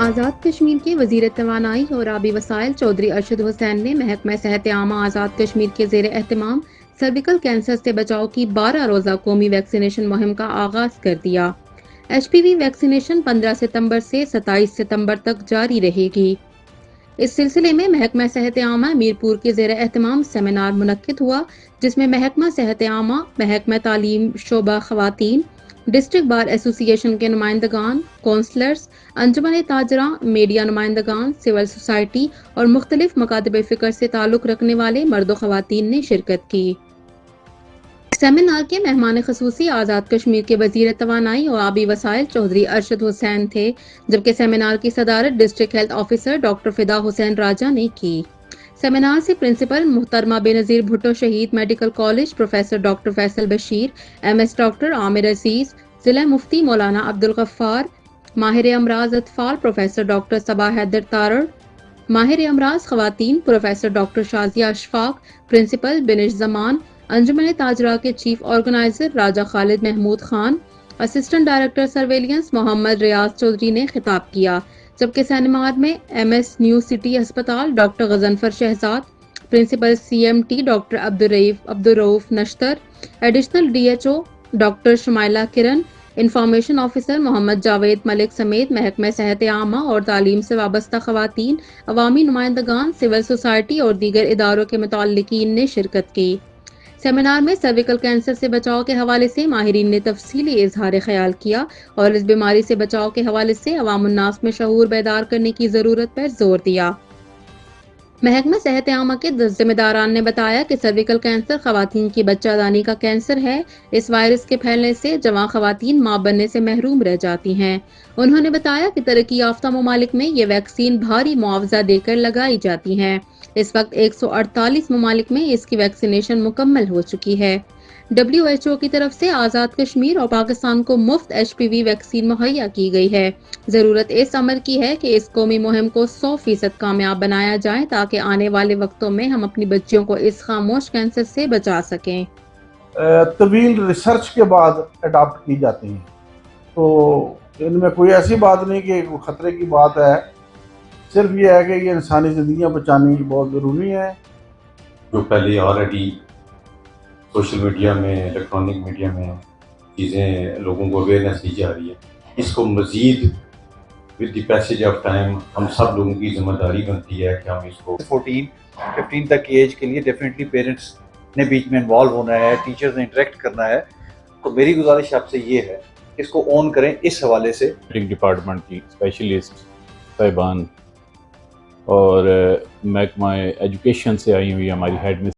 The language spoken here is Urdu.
آزاد کشمیر کے وزیر توانائی اور آبی وسائل چودھری ارشد حسین نے محکمہ صحت عامہ آزاد کشمیر کے زیر اہتمام سرویکل کینسر سے بچاؤ کی 12 روزہ قومی ویکسینیشن مہم کا آغاز کر دیا۔ ایچ پی وی ویکسینیشن 15 ستمبر سے 27 ستمبر تک جاری رہے گی۔ اس سلسلے میں محکمہ صحت عامہ میرپور کے زیر اہتمام سیمینار منعقد ہوا، جس میں محکمہ صحت عامہ، محکمہ تعلیم شعبہ خواتین، ڈسٹرکٹ بار ایسوسی ایشن کے نمائندگان، کونسلرز، انجمن تاجراں، میڈیا نمائندگان، سول سوسائٹی اور مختلف مکاتب فکر سے تعلق رکھنے والے مرد و خواتین نے شرکت کی۔ سیمینار کے مہمان خصوصی آزاد کشمیر کے وزیر توانائی اور آبی وسائل چودھری ارشد حسین تھے، جبکہ سیمینار کی صدارت ڈسٹرکٹ ہیلتھ آفیسر ڈاکٹر فدا حسین راجہ نے کی۔ سیمینار سے پرنسپل محترمہ بے نظیر بھٹو شہید medical college professor doctor Faisal Bashir, M S doctor Aamir Aziz, ضلع مفتی مولانا عبدالغفار، ماہر امراض اطفال پروفیسر ڈاکٹر صبا حیدر تارڑ، ماہر امراض خواتین professor doctor Shazia Ashfaq, principal Binish Zaman, انجمن تاجرہ کے chief organizer Raja Khalid Mahmood Khan, assistant director surveillance Muhammad Riaz Chaudhry نے خطاب کیا، جبکہ سیمینار میں ایم ایس نیو سٹی ہسپتال doctor Ghazanfar Shehzad, principal C M T doctor Abdul Rauf Nishtar, additional D H O doctor Shumaila Kiran, information officer Muhammad Javed Malik سمیت محکمہ صحت عامہ اور تعلیم سے وابستہ خواتین، عوامی نمائندگان، سول سوسائٹی اور دیگر اداروں کے متعلقین نے شرکت کی۔ سیمینار میں سرویکل کینسر سے بچاؤ کے حوالے سے ماہرین نے تفصیلی اظہار خیال کیا اور اس بیماری سے بچاؤ کے حوالے سے عوام الناس میں شعور بیدار کرنے کی ضرورت پر زور دیا۔ محکمہ صحت عامہ کے 10 ذمہ داران نے بتایا کہ سرویکل کینسر خواتین کی بچہ دانی کا کینسر ہے۔ اس وائرس کے پھیلنے سے جوان خواتین ماں بننے سے محروم رہ جاتی ہیں۔ انہوں نے بتایا کہ ترقی یافتہ ممالک میں یہ ویکسین بھاری معاوضہ دے کر لگائی جاتی ہیں۔ اس وقت 148 ممالک میں اس کی ویکسینیشن مکمل ہو چکی ہے۔ WHO کی طرف سے آزاد کشمیر اور پاکستان کو مفت ایچ پی وی ویکسین مہیا کی گئی ہے۔ ضرورت اس امر کی ہے کہ اس قومی مہم کو 100% کامیاب بنایا جائے تاکہ آنے والے وقتوں میں ہم اپنی بچیوں کو اس خاموش کینسر سے بچا سکیں۔ طویل ریسرچ کے بعد اڈاپٹ کی جاتی ہیں، تو ان میں کوئی ایسی بات نہیں کہ خطرے کی بات ہے، صرف یہ ہے کہ یہ انسانی زندگیاں بچانی بہت ضروری ہے۔ جو پہلے آلریڈی سوشل میڈیا میں، الیکٹرانک میڈیا میں چیزیں لوگوں کو اویئرنیس دی جا رہی ہے، اس کو مزید with the passage of time ہم سب لوگوں کی ذمہ داری بنتی ہے کہ ہم اس کو 14-15 تک کی ایج کے لیے ڈیفینیٹلی پیرنٹس نے بیچ میں انوالو ہونا ہے، ٹیچرز نے انٹریکٹ کرنا ہے۔ تو میری گزارش آپ سے یہ ہے کہ اس کو آن کریں اس حوالے سے۔ ڈپارٹمنٹ کی اسپیشلسٹ صاحبان اور محکمہ ایجوکیشن سے آئی ہوئی ہماری ہیڈ